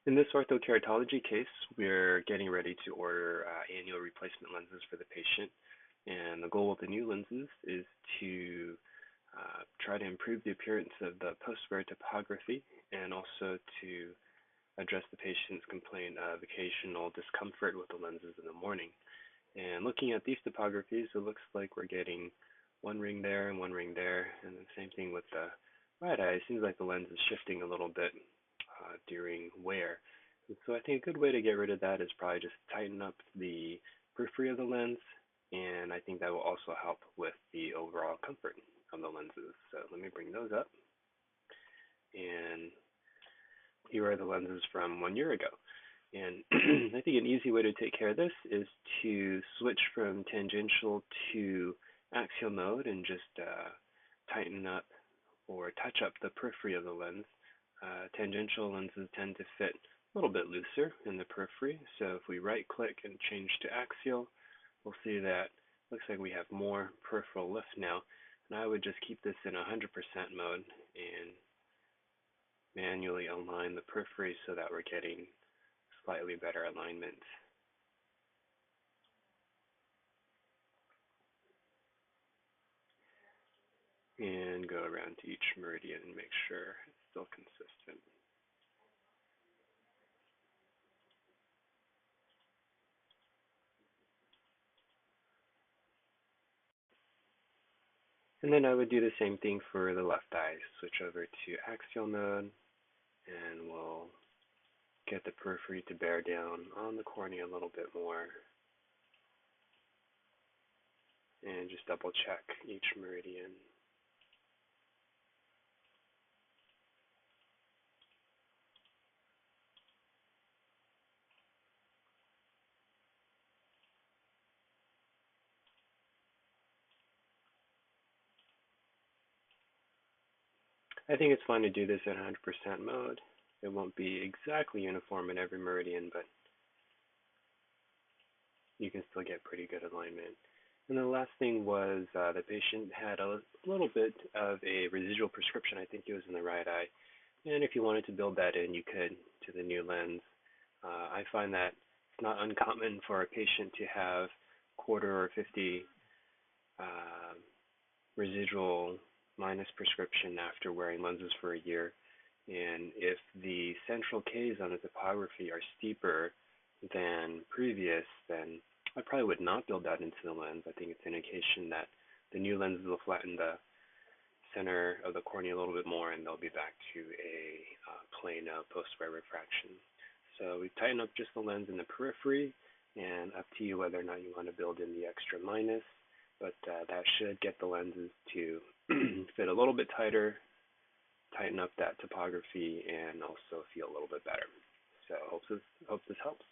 In this orthokeratology case, we're getting ready to order annual replacement lenses for the patient. And the goal of the new lenses is to try to improve the appearance of the post-wear topography and also to address the patient's complaint of occasional discomfort with the lenses in the morning. And looking at these topographies, it looks like we're getting one ring there and one ring there, and the same thing with the right eye. It seems like the lens is shifting a little bit during wear. And so I think a good way to get rid of that is probably just tighten up the periphery of the lens, and I think that will also help with the overall comfort of the lenses. So let me bring those up. And here are the lenses from 1 year ago. And I think an easy way to take care of this is to switch from tangential to axial mode and just tighten up or touch up the periphery of the lens. Tangential lenses tend to fit a little bit looser in the periphery, so if we right click and change to axial, we'll see that looks like we have more peripheral lift now. And I would just keep this in 100% mode and manually align the periphery so that we're getting slightly better alignment. And go around to each meridian and make sure it's still consistent. And then I would do the same thing for the left eye. Switch over to axial mode, and we'll get the periphery to bear down on the cornea a little bit more. And just double check each meridian. I think it's fine to do this at 100% mode. It won't be exactly uniform in every meridian, but you can still get pretty good alignment. And the last thing was the patient had a little bit of a residual prescription. I think it was in the right eye. And if you wanted to build that in, you could to the new lens. I find that it's not uncommon for a patient to have quarter or 50 uh, residual minus prescription after wearing lenses for a year. And if the central Ks on the topography are steeper than previous, then I probably would not build that into the lens. I think it's an indication that the new lenses will flatten the center of the cornea a little bit more, and they'll be back to a plane of post-wear refraction. So we tighten up just the lens in the periphery, and up to you whether or not you want to build in the extra minus, but that should get the lenses to fit a little bit tighter, tighten up that topography, and also feel a little bit better. So hope this helps.